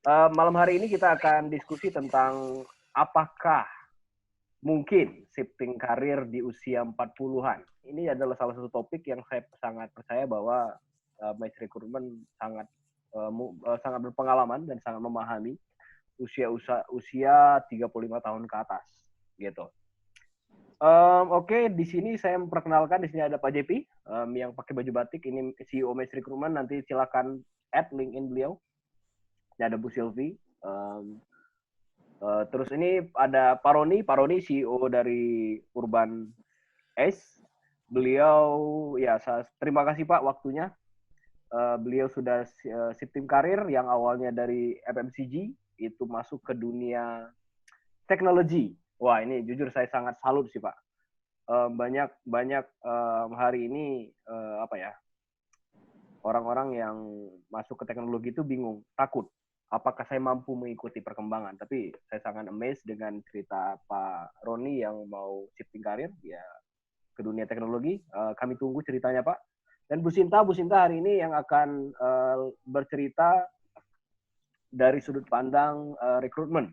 Malam hari ini kita akan diskusi tentang apakah mungkin shifting karir di usia 40-an. Ini adalah salah satu topik yang saya sangat percaya bahwa Match Recruitment sangat berpengalaman dan sangat memahami usia 35 tahun ke atas gitu. Oke, di sini saya memperkenalkan, di sini ada Pak JP yang pakai baju batik, ini CEO Match Recruitment. Nanti silakan add LinkedIn beliau. Ini ada Bu Sylvie. Terus ini ada Pak Roni CEO dari Urban Ace. Beliau, ya terima kasih Pak waktunya. Beliau sudah shifting karir yang awalnya dari FMCG, itu masuk ke dunia teknologi. Wah, ini jujur saya sangat salut sih Pak. Banyak hari ini orang-orang yang masuk ke teknologi itu bingung, takut. Apakah saya mampu mengikuti perkembangan? Tapi saya sangat amazed dengan cerita Pak Roni yang mau shifting karir ya ke dunia teknologi. Kami tunggu ceritanya Pak. Dan Bu Sinta hari ini yang akan bercerita dari sudut pandang rekrutmen,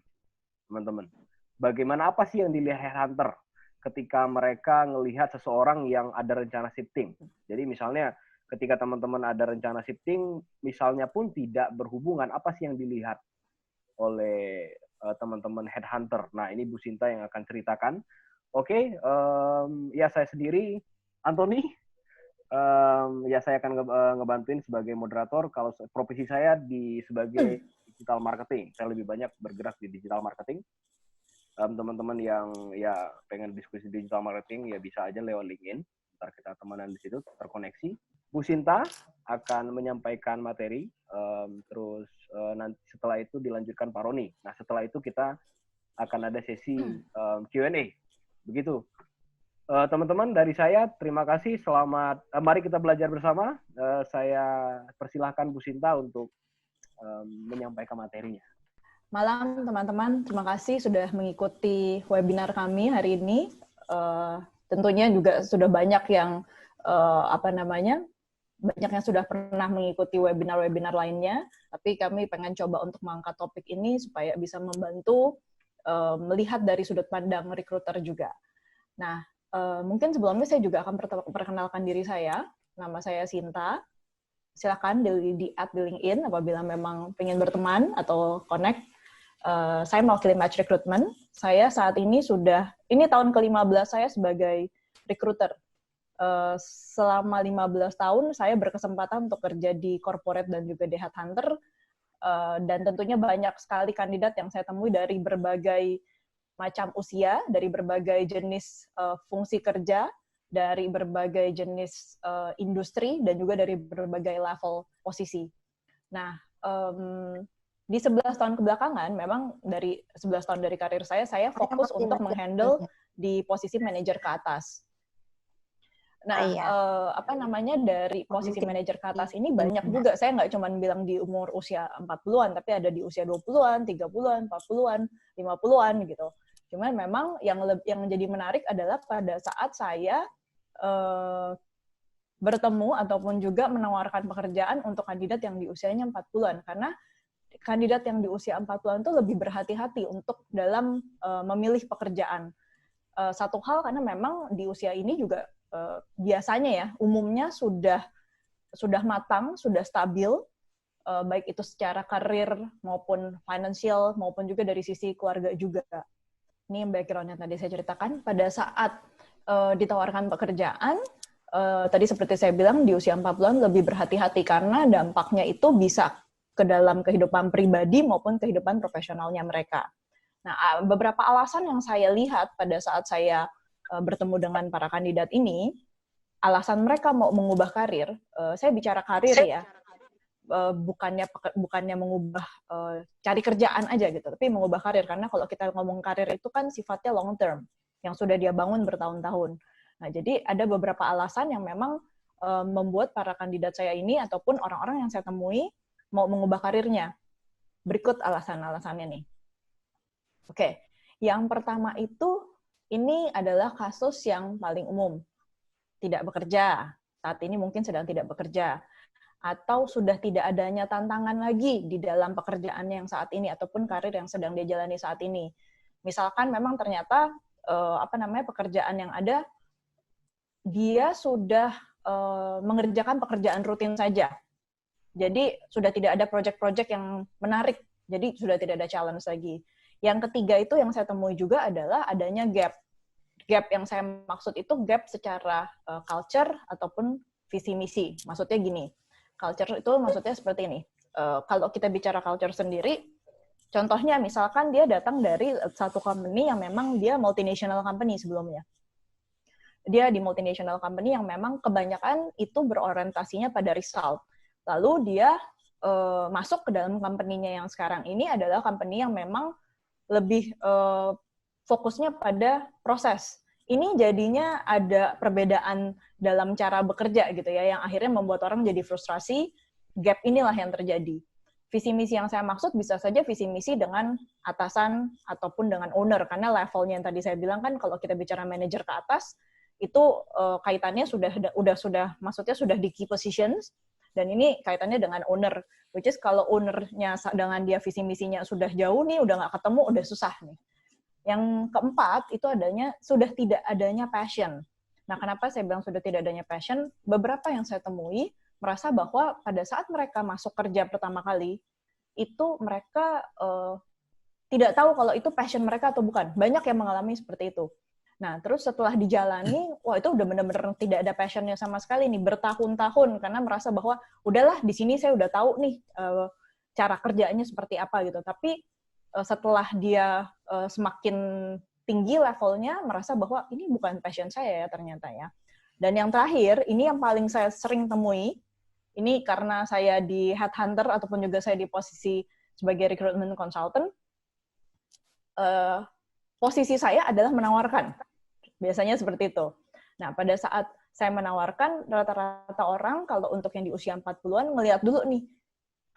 teman-teman. Bagaimana apa sih yang dilihat headhunter ketika mereka melihat seseorang yang ada rencana shifting? Jadi misalnya ketika teman-teman ada rencana shifting, misalnya pun tidak berhubungan, apa sih yang dilihat oleh teman-teman headhunter? Nah, ini Bu Sinta yang akan ceritakan. Oke, ya saya sendiri, Anthony, ya saya akan ngebantuin sebagai moderator. Kalau profesi saya sebagai digital marketing, saya lebih banyak bergerak di digital marketing. Teman-teman yang ya pengen diskusi digital marketing ya bisa aja lewat LinkedIn. Ntar kita temenan di situ, terkoneksi. Bu Sinta akan menyampaikan materi, terus nanti setelah itu dilanjutkan Pak Roni. Nah setelah itu kita akan ada sesi Q&A. Begitu. Teman-teman dari saya terima kasih. Selamat. Mari kita belajar bersama. Saya persilahkan Bu Sinta untuk menyampaikan materinya. Malam teman-teman, terima kasih sudah mengikuti webinar kami hari ini. Tentunya juga sudah banyak yang banyak yang sudah pernah mengikuti webinar-webinar lainnya, tapi kami pengen coba untuk mengangkat topik ini supaya bisa membantu melihat dari sudut pandang recruiter juga. Nah, mungkin sebelumnya saya juga akan perkenalkan diri saya. Nama saya Sinta. Silakan di-add di LinkedIn apabila memang pengen berteman atau connect. Saya mewakili Match Recruitment. Saya saat ini ini tahun ke-15 saya sebagai recruiter. Selama 15 tahun saya berkesempatan untuk kerja di corporate dan juga di headhunter, dan tentunya banyak sekali kandidat yang saya temui dari berbagai macam usia, dari berbagai jenis fungsi kerja, dari berbagai jenis industri, dan juga dari berbagai level posisi. Nah, di 11 tahun kebelakangan, memang dari 11 tahun dari karir saya fokus untuk menghandle di posisi manajer ke atas. Nah, dari posisi manajer ke atas ini banyak juga, saya nggak cuma bilang di umur usia 40-an, tapi ada di usia 20-an, 30-an, 40-an, 50-an gitu. Cuman memang yang menjadi menarik adalah pada saat saya bertemu ataupun juga menawarkan pekerjaan untuk kandidat yang di usianya 40-an, karena kandidat yang di usia 40-an itu lebih berhati-hati untuk dalam memilih pekerjaan. Satu hal karena memang di usia ini juga biasanya ya umumnya sudah matang, sudah stabil, baik itu secara karir maupun financial maupun juga dari sisi keluarga juga. Ini background yang tadi saya ceritakan. Pada saat ditawarkan pekerjaan, tadi seperti saya bilang di usia 40-an lebih berhati-hati karena dampaknya itu bisa ke dalam kehidupan pribadi maupun kehidupan profesionalnya mereka. Nah, beberapa alasan yang saya lihat pada saat saya bertemu dengan para kandidat ini, alasan mereka mau mengubah karir, saya bicara karir ya, bukannya mengubah cari kerjaan aja gitu, tapi mengubah karir, karena kalau kita ngomong karir itu kan sifatnya long term, yang sudah dia bangun bertahun-tahun. Nah, jadi ada beberapa alasan yang memang membuat para kandidat saya ini ataupun orang-orang yang saya temui mau mengubah karirnya. Berikut alasan-alasannya nih. Oke, yang pertama itu, ini adalah kasus yang paling umum. Tidak bekerja. Saat ini mungkin sedang tidak bekerja. atau sudah tidak adanya tantangan lagi di dalam pekerjaan yang saat ini ataupun karir yang sedang dia jalani saat ini. Misalkan memang ternyata pekerjaan yang ada dia sudah mengerjakan pekerjaan rutin saja. Jadi sudah tidak ada project-project yang menarik. Jadi sudah tidak ada challenge lagi. Yang ketiga itu yang saya temui juga adalah adanya gap. Gap yang saya maksud itu gap secara culture ataupun visi misi. Maksudnya gini, culture itu maksudnya seperti ini. Kalau kita bicara culture sendiri, contohnya misalkan dia datang dari satu company yang memang dia multinational company sebelumnya. Dia di multinational company yang memang kebanyakan itu berorientasinya pada result. Lalu dia masuk ke dalam company-nya yang sekarang ini adalah company yang memang lebih fokusnya pada proses. Ini jadinya ada perbedaan dalam cara bekerja gitu ya, yang akhirnya membuat orang jadi frustrasi. Gap inilah yang terjadi. Visi misi yang saya maksud bisa saja visi misi dengan atasan ataupun dengan owner, karena levelnya yang tadi saya bilang kan kalau kita bicara manajer ke atas itu kaitannya sudah maksudnya sudah di key positions, dan ini kaitannya dengan owner, which is kalau ownernya dengan dia visi misinya sudah jauh nih, udah nggak ketemu, udah susah nih. Yang keempat itu sudah tidak adanya passion. Nah, kenapa saya bilang sudah tidak adanya passion? Beberapa yang saya temui merasa bahwa pada saat mereka masuk kerja pertama kali, itu mereka tidak tahu kalau itu passion mereka atau bukan. Banyak yang mengalami seperti itu. Nah, terus setelah dijalani, wah itu udah benar-benar tidak ada passionnya sama sekali nih, bertahun-tahun, karena merasa bahwa udahlah di sini saya udah tahu nih cara kerjanya seperti apa gitu. Tapi setelah dia semakin tinggi levelnya, merasa bahwa ini bukan passion saya ya ternyata ya. Dan yang terakhir, ini yang paling saya sering temui, ini karena saya di headhunter ataupun juga saya di posisi sebagai recruitment consultant, posisi saya adalah menawarkan. Biasanya seperti itu. Nah, pada saat saya menawarkan, rata-rata orang kalau untuk yang di usia 40-an, ngelihat dulu nih,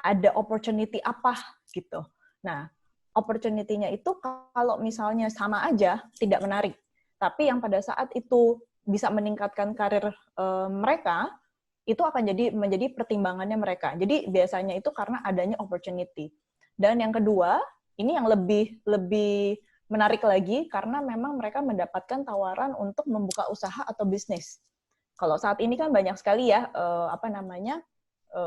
ada opportunity apa gitu. Nah, opportunity-nya itu kalau misalnya sama aja, tidak menarik. Tapi yang pada saat itu bisa meningkatkan karir mereka, itu akan menjadi pertimbangannya mereka. Jadi biasanya itu karena adanya opportunity. Dan yang kedua, ini yang lebih menarik lagi, karena memang mereka mendapatkan tawaran untuk membuka usaha atau bisnis. Kalau saat ini kan banyak sekali ya,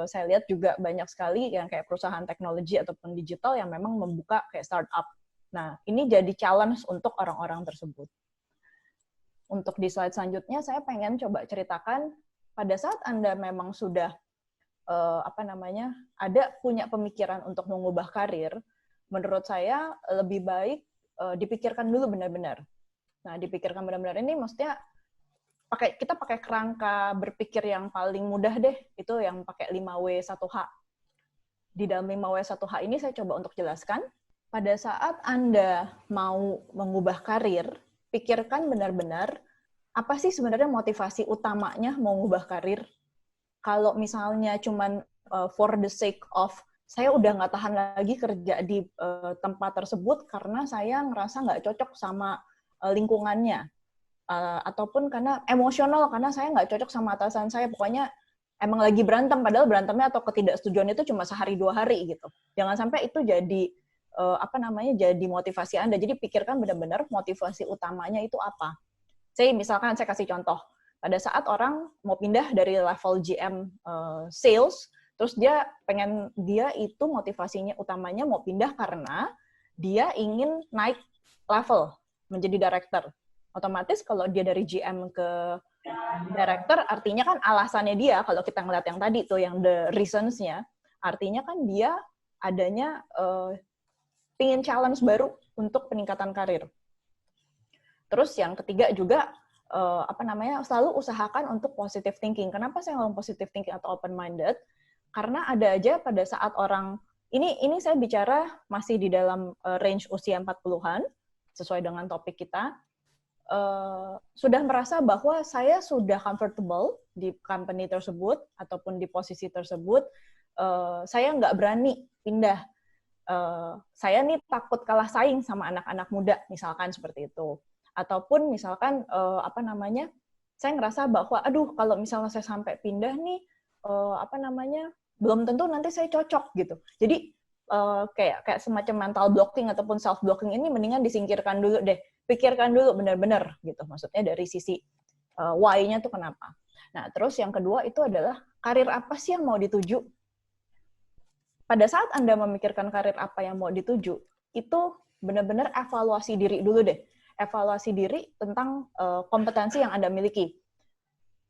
saya lihat juga banyak sekali yang kayak perusahaan teknologi ataupun digital yang memang membuka kayak startup. Nah, ini jadi challenge untuk orang-orang tersebut. Untuk di slide selanjutnya, saya pengen coba ceritakan pada saat Anda memang sudah ada punya pemikiran untuk mengubah karir, menurut saya lebih baik dipikirkan dulu benar-benar. Nah, dipikirkan benar-benar ini maksudnya kita pakai kerangka berpikir yang paling mudah deh, itu yang pakai 5W1H. Di dalam 5W1H ini saya coba untuk jelaskan, pada saat Anda mau mengubah karir, pikirkan benar-benar apa sih sebenarnya motivasi utamanya mau mengubah karir. Kalau misalnya cuman for the sake of saya udah nggak tahan lagi kerja di tempat tersebut karena saya ngerasa nggak cocok sama lingkungannya, ataupun karena emosional, karena saya nggak cocok sama atasan saya, pokoknya emang lagi berantem, padahal berantemnya atau ketidaksetujuan itu cuma sehari 2 hari gitu. Jangan sampai itu jadi jadi motivasi Anda. Jadi pikirkan benar-benar motivasi utamanya itu apa. Misalkan saya kasih contoh, pada saat orang mau pindah dari level GM sales, terus dia itu motivasinya utamanya mau pindah karena dia ingin naik level menjadi director. Otomatis kalau dia dari GM ke director, artinya kan alasannya dia, kalau kita ngeliat yang tadi tuh, yang the reasons-nya, artinya kan dia adanya pingin challenge baru untuk peningkatan karir. Terus yang ketiga juga, selalu usahakan untuk positive thinking. Kenapa saya ngomong positive thinking atau open-minded? Karena ada aja pada saat orang, ini saya bicara masih di dalam range usia 40-an, sesuai dengan topik kita, sudah merasa bahwa saya sudah comfortable di company tersebut ataupun di posisi tersebut, saya nggak berani pindah. Saya nih takut kalah saing sama anak-anak muda, misalkan seperti itu. Ataupun misalkan saya ngerasa bahwa aduh kalau misalnya saya sampai pindah nih, belum tentu nanti saya cocok gitu. Jadi kayak semacam mental blocking ataupun self blocking ini mendingan disingkirkan dulu deh. Pikirkan dulu benar-benar gitu. Maksudnya dari sisi why-nya tuh kenapa. Nah, terus yang kedua itu adalah karir apa sih yang mau dituju? Pada saat Anda memikirkan karir apa yang mau dituju, itu benar-benar evaluasi diri dulu deh. Evaluasi diri tentang kompetensi yang Anda miliki.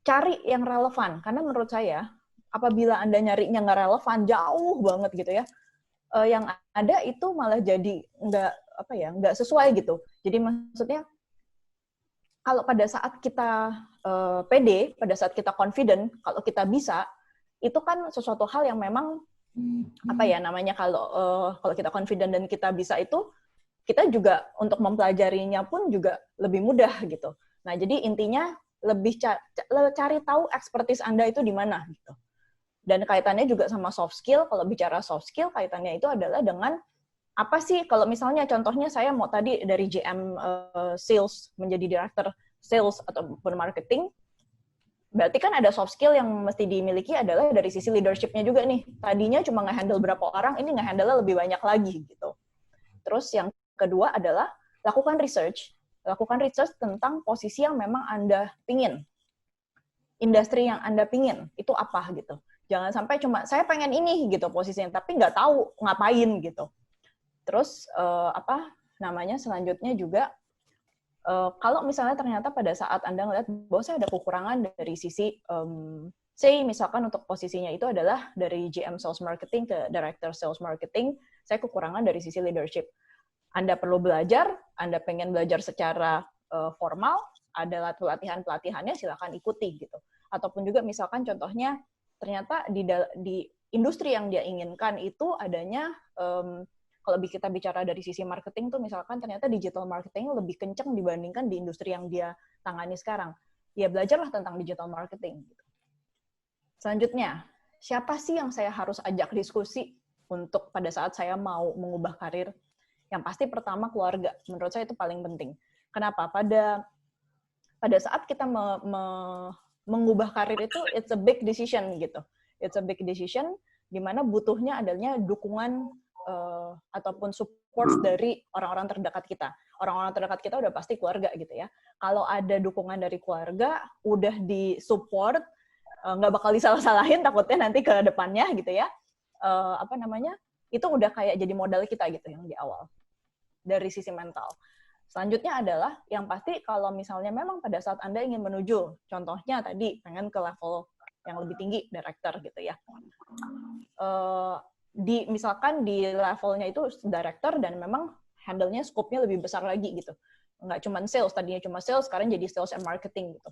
Cari yang relevan, karena menurut saya, apabila Anda nyarinya nggak relevan, jauh banget gitu ya, yang ada itu malah jadi nggak sesuai gitu. Jadi maksudnya, kalau pada saat kita pede, pada saat kita confident, kalau kita bisa, itu kan sesuatu hal yang memang kalau kita confident dan kita bisa itu, kita juga untuk mempelajarinya pun juga lebih mudah gitu. Nah, jadi intinya lebih cari tahu expertise Anda itu di mana gitu. Dan kaitannya juga sama soft skill. Kalau bicara soft skill, kaitannya itu adalah dengan apa sih, kalau misalnya contohnya saya mau tadi dari GM sales menjadi director sales ataupun marketing, berarti kan ada soft skill yang mesti dimiliki adalah dari sisi leadership-nya juga nih. Tadinya cuma nge-handle berapa orang, ini nge-handle lebih banyak lagi gitu. Terus yang kedua adalah lakukan research. Lakukan research tentang posisi yang memang Anda pingin. Industri yang Anda pingin, itu apa gitu. Jangan sampai cuma saya pengen ini gitu posisinya, tapi nggak tahu ngapain gitu. Terus selanjutnya juga, kalau misalnya ternyata pada saat Anda ngelihat bahwa saya ada kekurangan dari sisi, misalkan untuk posisinya itu adalah dari GM Sales Marketing ke Director Sales Marketing, saya kekurangan dari sisi leadership. Anda perlu belajar, Anda pengen belajar secara formal, ada pelatihan-pelatihannya, silakan ikuti gitu. Ataupun juga misalkan contohnya, ternyata di industri yang dia inginkan itu adanya, kalau kita bicara dari sisi marketing tuh misalkan ternyata digital marketing lebih kenceng dibandingkan di industri yang dia tangani sekarang. Ya belajarlah tentang digital marketing. Selanjutnya, siapa sih yang saya harus ajak diskusi untuk pada saat saya mau mengubah karir? Yang pasti pertama keluarga. Menurut saya itu paling penting. Kenapa? Pada saat kita mengubah karir itu, it's a big decision gitu. It's a big decision di mana butuhnya adanya dukungan ataupun support dari orang-orang terdekat kita. Orang-orang terdekat kita udah pasti keluarga gitu ya. Kalau ada dukungan dari keluarga, udah di-support, nggak bakal disalah-salahin takutnya nanti ke depannya gitu ya. Itu udah kayak jadi modal kita gitu yang di awal. Dari sisi mental. Selanjutnya adalah, yang pasti kalau misalnya memang pada saat Anda ingin menuju, contohnya tadi, pengen ke level yang lebih tinggi, director gitu ya. Misalkan di levelnya itu director dan memang handle-nya scope-nya lebih besar lagi gitu. Nggak cuma sales, tadinya cuma sales, sekarang jadi sales and marketing gitu.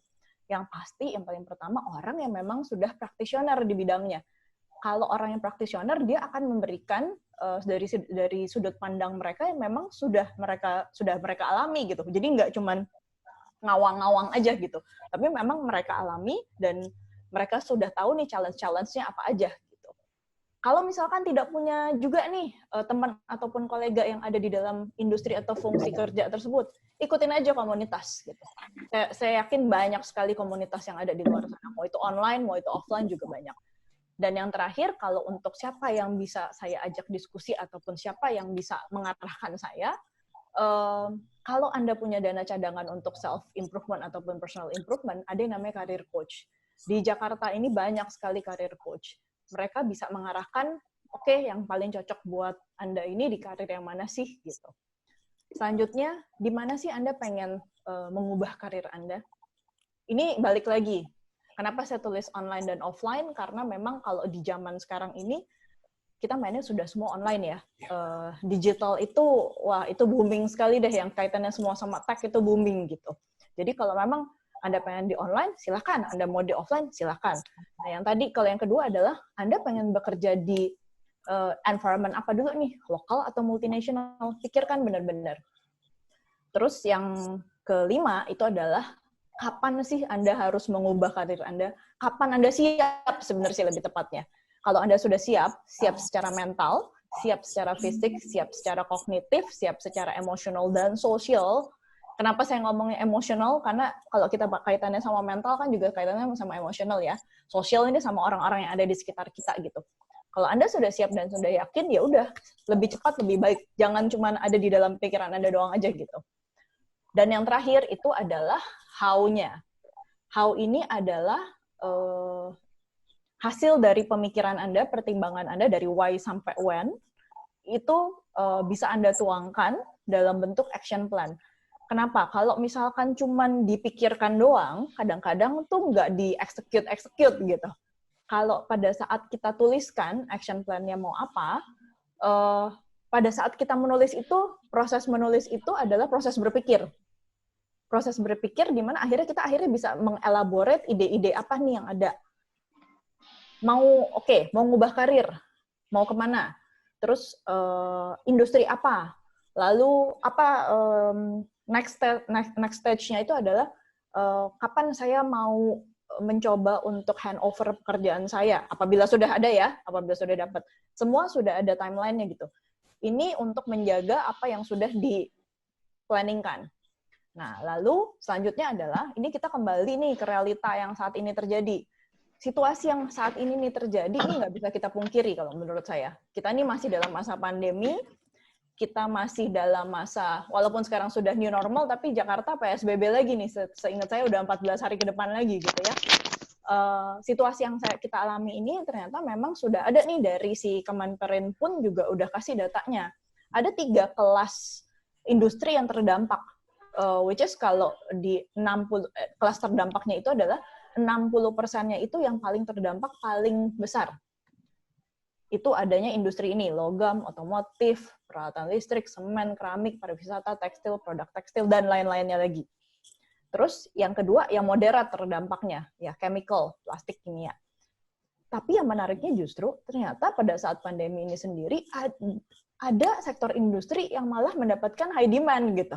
Yang pasti yang paling pertama orang yang memang sudah practitioner di bidangnya. Kalau orang yang practitioner, dia akan memberikan dari sudut pandang mereka yang memang sudah mereka alami gitu. Jadi nggak cuma ngawang-ngawang aja gitu. Tapi memang mereka alami dan mereka sudah tahu nih challenge-nya apa aja. Kalau misalkan tidak punya juga nih teman ataupun kolega yang ada di dalam industri atau fungsi kerja tersebut, ikutin aja komunitas. Gitu. Saya yakin banyak sekali komunitas yang ada di luar sana. Mau itu online, mau itu offline juga banyak. Dan yang terakhir, kalau untuk siapa yang bisa saya ajak diskusi ataupun siapa yang bisa mengarahkan saya, kalau Anda punya dana cadangan untuk self-improvement ataupun personal improvement, ada yang namanya career coach. Di Jakarta ini banyak sekali career coach. Mereka bisa mengarahkan, oke, yang paling cocok buat Anda ini di karir yang mana sih, gitu. Selanjutnya, di mana sih Anda pengen mengubah karir Anda? Ini balik lagi. Kenapa saya tulis online dan offline? Karena memang kalau di zaman sekarang ini, kita mainnya sudah semua online ya. Digital itu, wah itu booming sekali deh, yang kaitannya semua sama tech itu booming gitu. Jadi kalau memang Anda pengen di online, silakan. Anda mau di offline, silakan. Nah, yang tadi, kalau yang kedua adalah Anda pengen bekerja di environment apa dulu nih? Lokal atau multinasional? Pikirkan benar-benar. Terus yang kelima itu adalah, kapan sih Anda harus mengubah karir Anda? Kapan Anda siap sebenarnya lebih tepatnya? Kalau Anda sudah siap secara mental, siap secara fisik, siap secara kognitif, siap secara emosional dan sosial, Kenapa saya ngomongnya emosional? Karena kalau kita kaitannya sama mental kan juga kaitannya sama emosional ya. Sosial ini sama orang-orang yang ada di sekitar kita gitu. Kalau Anda sudah siap dan sudah yakin, ya udah, lebih cepat lebih baik. Jangan cuma ada di dalam pikiran Anda doang aja gitu. Dan yang terakhir itu adalah how-nya. How ini adalah hasil dari pemikiran Anda, pertimbangan Anda dari why sampai when, itu bisa Anda tuangkan dalam bentuk action plan. Kenapa? Kalau misalkan cuman dipikirkan doang, kadang-kadang tuh nggak di-execute gitu. Kalau pada saat kita tuliskan action plan-nya mau apa, pada saat kita menulis itu, proses menulis itu adalah proses berpikir. Proses berpikir di mana akhirnya kita bisa mengelaborate ide-ide apa nih yang ada. Mau ngubah karir, mau kemana? Terus industri apa? Lalu apa next stage-nya itu adalah kapan saya mau mencoba untuk handover pekerjaan saya. Apabila sudah ada ya, apabila sudah dapat. Semua sudah ada timeline-nya gitu. Ini untuk menjaga apa yang sudah di-planningkan. Nah, lalu selanjutnya adalah, ini kita kembali nih ke realita yang saat ini terjadi. Situasi yang saat ini nih terjadi, ini nggak bisa kita pungkiri kalau menurut saya. Kita ini masih dalam masa pandemi, kita masih dalam masa, walaupun sekarang sudah new normal, tapi Jakarta PSBB lagi nih, seingat saya udah 14 hari ke depan lagi gitu ya. Situasi yang kita alami ini ternyata memang sudah ada nih dari si Kemenperin pun juga udah kasih datanya. Ada 3 kelas industri yang terdampak, which is kalau di 60, kelas terdampaknya itu adalah 60%-nya itu yang paling terdampak paling besar. Itu adanya industri ini, logam, otomotif, peralatan listrik, semen, keramik, pariwisata, tekstil, produk tekstil, dan lain-lainnya lagi. Terus yang kedua, yang moderat terdampaknya, ya chemical, plastik, kimia. Tapi yang menariknya justru, ternyata pada saat pandemi ini sendiri, ada sektor industri yang malah mendapatkan high demand gitu.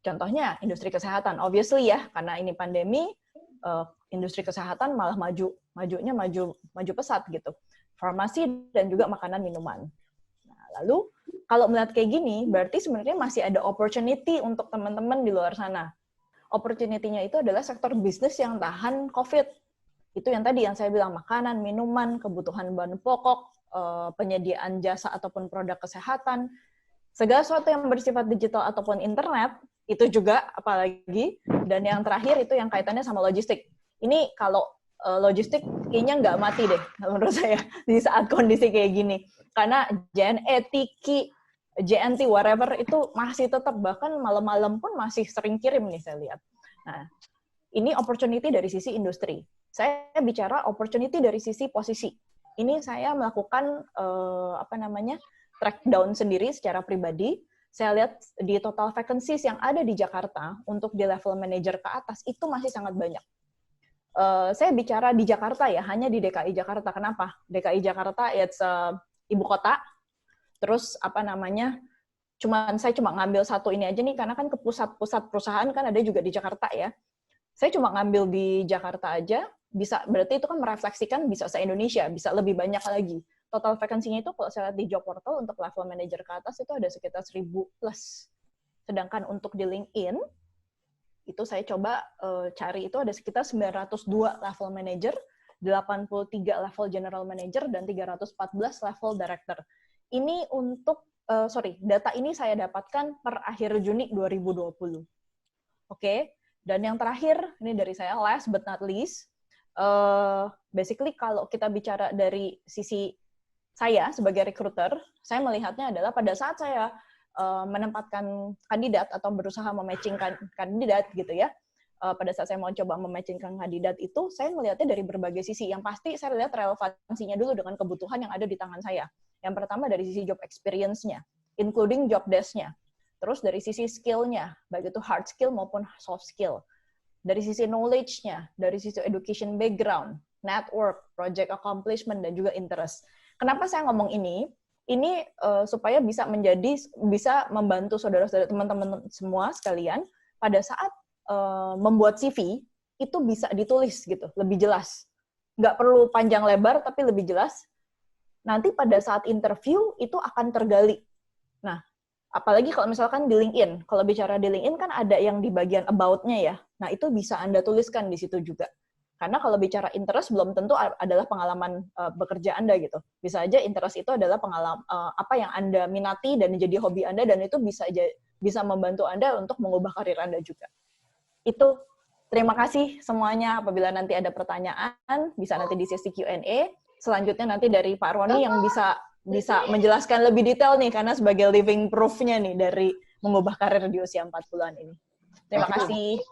Contohnya, industri kesehatan. Obviously ya, karena ini pandemi, industri kesehatan malah majunya maju pesat gitu. Farmasi dan juga makanan minuman. Nah, lalu kalau melihat kayak gini, berarti sebenarnya masih ada opportunity untuk teman-teman di luar sana. Opportunity-nya itu adalah sektor bisnis yang tahan COVID. Itu yang tadi yang saya bilang, makanan, minuman, kebutuhan bahan pokok, penyediaan jasa ataupun produk kesehatan, segala sesuatu yang bersifat digital ataupun internet, itu juga apalagi, dan yang terakhir itu yang kaitannya sama logistik. Ini kalau logistik kayaknya nggak mati deh menurut saya di saat kondisi kayak gini. Karena JNE, Tiki, JNT, whatever itu masih tetap, bahkan malam-malam pun masih sering kirim nih saya lihat. Nah, ini opportunity dari sisi industri. Saya bicara opportunity dari sisi posisi. Ini saya melakukan track down sendiri secara pribadi. Saya lihat di total vacancies yang ada di Jakarta untuk di level manager ke atas itu masih sangat banyak. Saya bicara di Jakarta ya, hanya di DKI Jakarta. Kenapa? DKI Jakarta it's ibu kota. Terus saya cuma ngambil satu ini aja nih, karena kan ke pusat-pusat perusahaan kan ada juga di Jakarta ya. Saya cuma ngambil di Jakarta aja, berarti itu kan merefleksikan bisa se-Indonesia, bisa lebih banyak lagi. Total vacancy-nya itu kalau saya lihat di job portal untuk level manager ke atas itu ada sekitar 1.000 plus. Sedangkan untuk di LinkedIn, itu saya coba cari itu ada sekitar 902 level manager, 83 level general manager, dan 314 level director. Ini untuk, data ini saya dapatkan per akhir Juni 2020. Oke, dan yang terakhir, ini dari saya, last but not least, basically kalau kita bicara dari sisi saya sebagai recruiter, saya melihatnya adalah pada saat saya menempatkan kandidat atau berusaha mematchingkan kandidat gitu ya, pada saat saya mau coba mematchingkan kandidat itu, saya melihatnya dari berbagai sisi. Yang pasti saya lihat relevansinya dulu dengan kebutuhan yang ada di tangan saya. Yang pertama dari sisi job experience-nya, including job desk-nya. Terus dari sisi skill-nya, baik itu hard skill maupun soft skill. Dari sisi knowledge-nya, dari sisi education background, network, project accomplishment, dan juga interest. Kenapa saya ngomong ini? Ini supaya bisa membantu saudara-saudara teman-teman semua sekalian pada saat membuat CV itu bisa ditulis gitu, lebih jelas. Nggak perlu panjang lebar, tapi lebih jelas. Nanti pada saat interview itu akan tergali. Nah, Apalagi kalau misalkan di LinkedIn. Kalau bicara di LinkedIn kan ada yang di bagian about-nya ya. Nah, itu bisa Anda tuliskan di situ juga. Karena kalau bicara interest belum tentu adalah pengalaman bekerja Anda gitu. Bisa aja interest itu adalah pengalaman apa yang Anda minati dan jadi hobi Anda, dan itu bisa membantu Anda untuk mengubah karir Anda juga. Itu, terima kasih semuanya. Apabila nanti ada pertanyaan, bisa nanti di sesi Q&A. Selanjutnya nanti dari Pak Roni yang bisa menjelaskan lebih detail nih, karena sebagai living proof-nya nih dari mengubah karir di usia 40-an ini. Terima kasih.